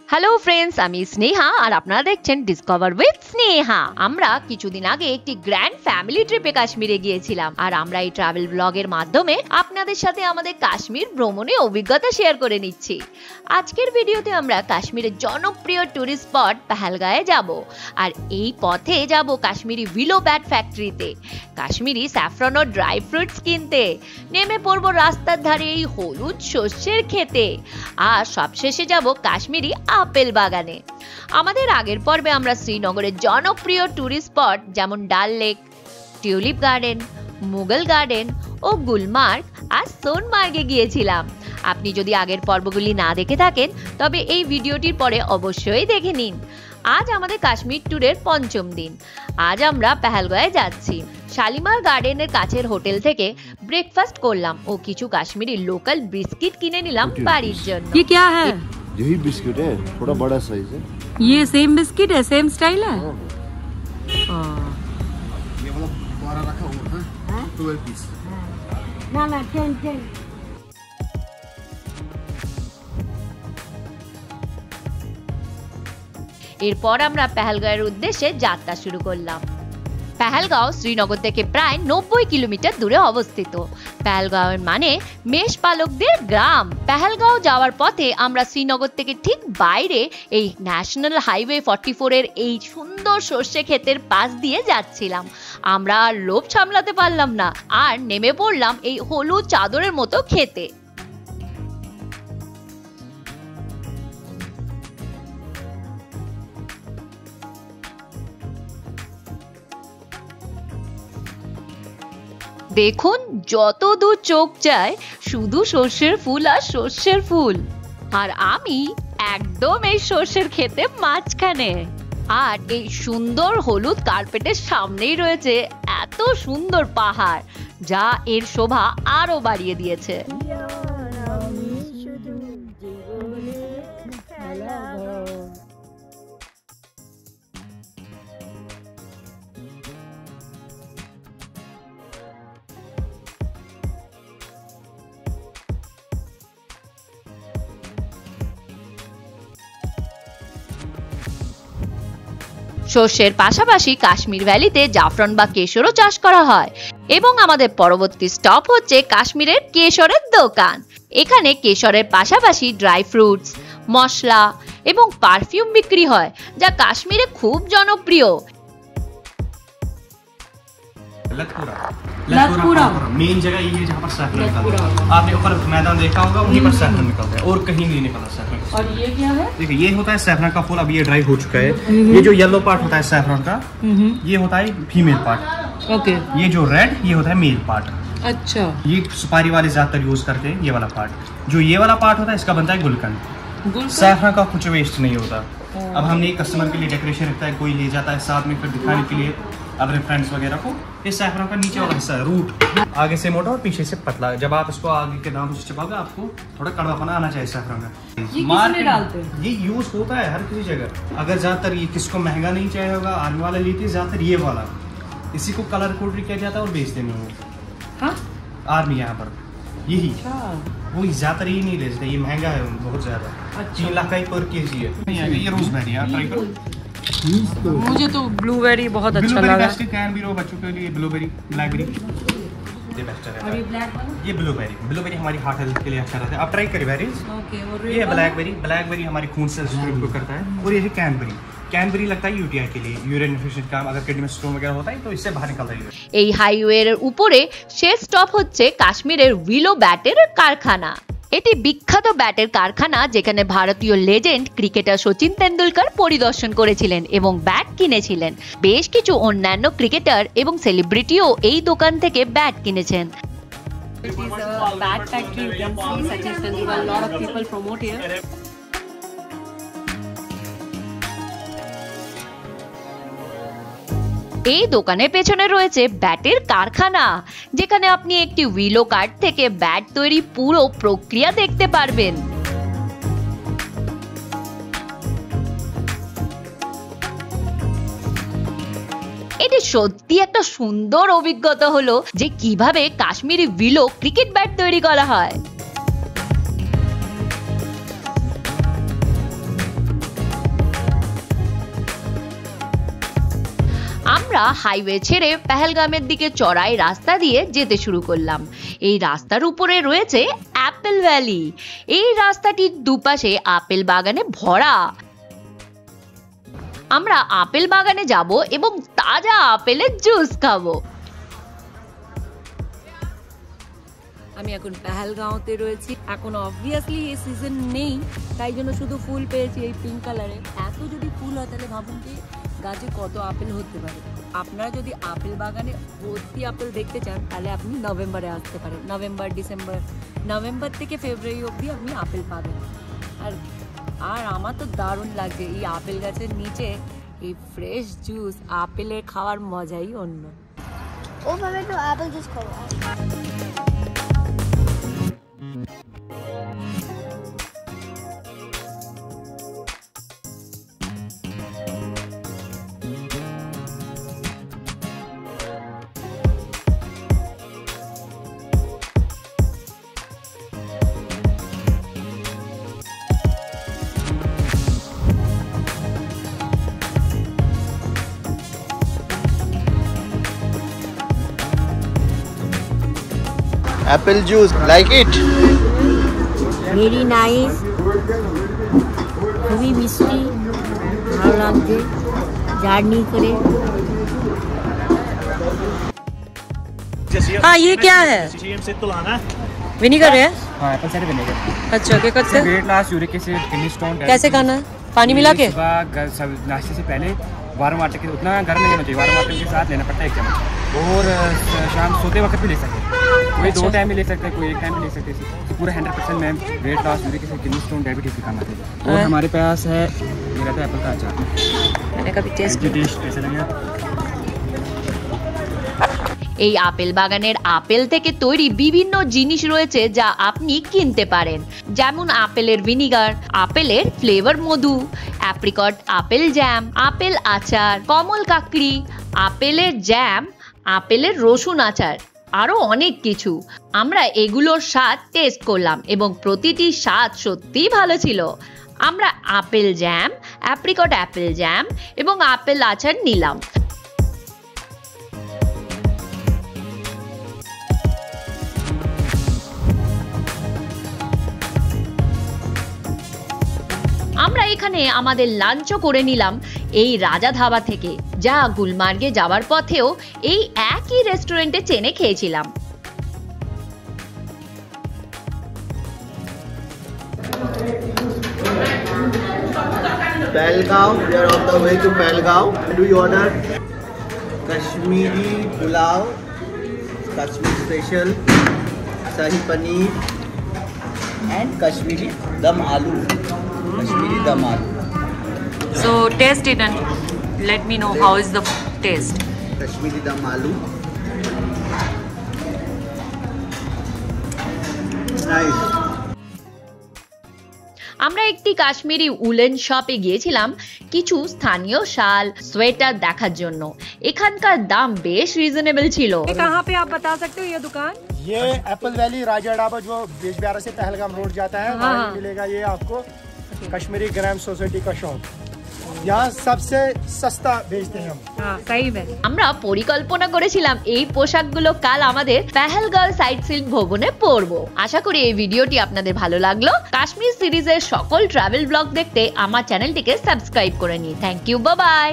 Hello friends, আমি স্নেহা আর আপনারা দেখছেন ডিসকভার উইথ স্নেহা। আমরা কিছুদিন আগে একটি গ্র্যান্ড ফ্যামিলি ট্রিপে কাশ্মীরে গিয়েছিলাম আর আমরা এই ট্রাভেল ব্লগের মাধ্যমে আপনাদের সাথে আমাদের কাশ্মীর ভ্রমণের অভিজ্ঞতা শেয়ার করে নিচ্ছি। আজকের ভিডিওতে আমরা কাশ্মীরের জনপ্রিয় টুরিস্ট স্পট পেহেলগাঁয়ে যাব আর এই পথে যাব কাশ্মীরি উইলো ব্যাট ফ্যাক্টরিতে, কাশ্মীরি স্যাফরন ও ড্রাই ফ্রুটস কিনতে, নেমে পড়বো রাস্তার ধারে এই হলুদ শস্যের খেতে আর সবশেষে যাব কাশ্মীরি আপেল বাগানে। আমাদের আগের পর্বে আমরা শ্রীনগরের জনপ্রিয় টুরিস্ট স্পট যেমন Dal lake, tulip garden, Mughal garden ও গুলমার্গ আর সোনমার্গে গিয়েছিলাম। আপনি যদি আগের পর্বগুলি না দেখে থাকেন তবে এই ভিডিওটির পরে অবশ্যই দেখে নিন। আজ আমাদের কাশ্মীর ট্যুরের পঞ্চম দিন। আজ আমরা পেহেলগাঁয়ে যাচ্ছি। শালিমার গার্ডেনের কাছের হোটেল থেকে ব্রেকফাস্ট করলাম ও কিছু কাশ্মীরি লোকাল বিস্কিট কিনে নিলাম বাড়ির জন্য। ये क्या है? यही बिस्किट है, थोड़ा बड़ा साइज है। ये सेम बिस्किट है, सेम स्टाइल है। ये वाला 12 रखा हुआ है, 12 पीस। ना 10। এরপর আমরা পেহেলগাঁওয়ের উদ্দেশ্যে যাত্রা শুরু করলাম। পেহেলগাঁও শ্রীনগর থেকে প্রায় 90 কিলোমিটার দূরে অবস্থিত। পেহেলগাঁওয়ের মানে মেষপালকদের গ্রাম। পেহেলগাঁও যাওয়ার পথে আমরা শ্রীনগর থেকে ঠিক বাইরে এই ন্যাশনাল হাইওয়ে 44 এর এই সুন্দর সর্ষে ক্ষেতের পাশ দিয়ে যাচ্ছিলাম। আমরা আর লোভ সামলাতে পারলাম না আর নেমে পড়লাম এই হলুদ চাদরের মতো খেতে। দেখুন, যত দূর চোখ যায় শুধু সর্ষের ফুল আর সর্ষের ফুল, আর আমি একদম এই সর্ষের ক্ষেতে মাঝখানে। আর এই সুন্দর হলুদ কার্পেটের সামনেই রয়েছে এত সুন্দর পাহাড়, যা এর শোভা আরো বাড়িয়ে দিয়েছে। সর্ষের পাশাপাশি কাশ্মীর ভ্যালিতে জাফরান বা কেশরও চাষ করা হয় এবং আমাদের পরবর্তী স্টপ হচ্ছে কাশ্মীরের কেশরের দোকান। এখানে কেশরের পাশাপাশি ড্রাই ফ্রুটস, মশলা এবং পারফিউম বিক্রি হয়, যা কাশ্মীরে খুব জনপ্রিয়। लतपुरा मेन जगह ये है जहाँ पर सैफरन निकलता है। आपने ऊपर मैदान देखा होगा, वहीं पर सैफरन निकलता है और कहीं नहीं निकलता सैफरन। और ये क्या है? देखिए, ये होता है सैफरन का फूल। अब ये ड्राई हो चुका है। ये जो येलो पार्ट होता है सैफरन का, ये होता है फीमेल पार्ट। ओके। ये जो रेड, ये होता है मेल पार्ट। अच्छा। ये सुपारी वाले ज्यादातर यूज करते हैं ये वाला पार्ट। जो ये वाला पार्ट होता है इसका बनता है गुलकंद। सैफरन का कुछ वेस्ट नहीं होता। अब हमने कस्टमर के लिए डेकोरेशन रखता है, कोई ले जाता है साथ में फिर दिखाने के लिए अपने फ्रेंड्स वगैरह को। ये सैफरन का नीचे वाला हिस्सा है, रूट आगे से मोटा और पीछे से पतला। जब आप इसको आगे के दांतों से चबाओगे आपको थोड़ा कड़वापना आना चाहिए सैफरन का। ये किसमें डालते हैं? ये यूज होता है हर किसी जगह। अगर ज्यादातर ये किसको महंगा नहीं चाहिए होगा, आर्मी वाला लेते हैं ज्यादातर ये वाला। इसी को कलर कोड किया जाता है और बेचते नहीं है। हाँ? आर्मी यहाँ पर यही अच्छा। वो ज्यादातर ये नहीं लेते, ये महंगा है बहुत ज्यादा। 3 लाख का ही पर केजी है। ये रोजमेरी आप ट्राई करो। मुझे तो ब्लूबेरी बहुत अच्छा ब्लूबेरी लगा। बेस्ट है, कैन भी रो बच्चों के लिए। ब्लूबेरी, ब्लैकबेरी ये बेस्ट है। और ये ब्लैक वाला? ये ब्लूबेरी हमारी हार्ट हेल्थ के लिए अच्छा रहता है। आप ट्राई करिए बेरीज। ओके। और ये ब्लैकबेरी हमारी खून से इम्प्रूव करता है। और ये है कैनबेरी लगता है यूटीआई के लिए, यूरिन इन्फेक्शन का। अगर किडनी में स्टोन वगैरह होता है तो इससे बाहर निकलता है। এই হাইওয়ের উপরে শেষ স্টপ হচ্ছে কাশ্মীরের উইলো ব্যাটের কারখানা। এটি বিখ্যাত ব্যাটের কারখানা যেখানে ভারতীয় লেজেন্ড ক্রিকেটার সচিন তেন্ডুলকর পরিদর্শন করেছিলেন এবং ব্যাট কিনেছিলেন। বেশ কিছু অন্যান্য ক্রিকেটার এবং সেলিব্রিটিও এই দোকান থেকে ব্যাট কিনেছেন। এই দোকানের পেছনে রয়েছে ব্যাটের কারখানা, যেখানে আপনি একটি উইলো কাঠ থেকে ব্যাট তৈরি পুরো প্রক্রিয়া দেখতে পারবেন। এটি সত্যি একটা সুন্দর অভিজ্ঞতা হলো যে কিভাবে কাশ্মীরি উইলো ক্রিকেট ব্যাট তৈরি করা হয়। আমরা হাইওয়ে ছেড়ে পেহেলগামের দিকে চড়াই রাস্তা দিয়ে যেতে শুরু করলাম। এই রাস্তার উপরে রয়েছে অ্যাপেল ভ্যালি। এই রাস্তাটির দুপাশে আপেল বাগানে ভরা। আমরা আপেল বাগানে যাব এবং তাজা আপেলের জুস খাবো। আমি এখন পেহেলগাঁওতে রয়েছি। এখন অবভিয়াসলি এই সিজন নেই, তাই জন্য শুধু ফুল পেয়েছি এই পিঙ্ক কালারে। এত যদি ফুল হয় তাহলে ভাবুন যে গাছে কত আপেল হতে পারে। আপনারা যদি আপেল বাগানে ভর্তি আপেল দেখতে চান তাহলে আপনি নভেম্বরে আসতে পারেন। নভেম্বর থেকে ফেব্রুয়ারি অবধি আপনি আপেল পাবেন। আর আমার তো দারুণ লাগছে এই আপেল গাছের নিচে এই ফ্রেশ জুস, আপেলের খাওয়ার মজাই অন্য। ওভাবে তো আপেল জুস খাবো। Apple juice, like it? Very nice, খুবই মিষ্টি, ভালো লাগছে জার্নি করে। हाँ, ये क्या है? विनीगर है? हाँ, एप्पल साइडर विनेगर। अच्छा, क्या करते हैं? Weight loss, uric acid, kidney stone. कैसे खाना है? पानी मिला के? नाश्ते से पहले वार्म वाटर के, उतना गर्म नहीं होना चाहिए, वार्म वाटर के साथ लेना पड़ता है 1 चम्मच। और शाम सोते वक्त भी ले सकते हैं, कोई 2 टाइम भी ले सकते हैं, कोई 1 टाइम भी ले सकते हैं। पूरा 100% ma'am weight loss, uric acid, kidney stone, diabetes के काम आते हैं। और हमारे पास है ये रहता है एप्पल का अचार। मैंने कभी टेस्ट कैसे लगे? এই আপেল বাগানের আপেল থেকে তৈরি বিভিন্ন জিনিস রয়েছে যা আপনি কিনতে পারেন, যেমন আপেলের ভিনিগার, আপেলের ফ্লেভার মধু, অ্যাপ্রিকট আপেল জ্যাম, আপেল আচার, কমল কাকড়ি, আপেলের জ্যাম, আপেলের রসুন আচার, আরো অনেক কিছু। আমরা এগুলোর স্বাদ টেস্ট করলাম এবং প্রতিটি স্বাদ সত্যিই ভালো ছিল। আমরা apple jam, apricot apple jam এবং আপেল আচার নিলাম। আমরা এখানে আমাদের লাঞ্চও করে নিলাম এই রাজা ধাবা থেকে, যা গুলমার্গে যাওয়ার পথেও এই একই রেস্টুরেন্টে চেনে খেয়েছিলাম। Pahalgam, we are on the way to Pahalgam and we ordered Kashmiri pulao, Kashmir special, Shahi paneer and Kashmiri dum aloo. Kashmiri dum aloo. So taste it and let me know how is the taste. Kashmiri dum aloo. Nice. আমরা একটি Kashmiri woollen শপে গিয়েছিলাম কিছু স্থানীয় শাল, sweater দেখার জন্য। এখানকার দাম বেশ রিজনেবল ছিল। कहाँ पे आप बता सकते हो ये दुकान? ये एप्पल वैली राजा ढाबा जो बेजबिहारा से पहलगाम रोड जाता है, वहाँ मिलेगा ये आपको कश्मीरी ग्राम सोसाइटी का शॉप। यहाँ सबसे सस्ता बेचते हैं हम। सही में। আমরা পরিকল্পনা করেছিলাম এই পোশাকগুলো কাল আমাদের পেহেলগাঁও সাইট সিইং ভবনে পরবো। আশা করি এই ভিডিওটি আপনাদের ভালো লাগলো। কাশ্মীর সিরিজের সকল ট্রাভেল ব্লগ দেখতে আমার চ্যানেলটিকে সাবস্ক্রাইব করে নিন। Thank you, bye by.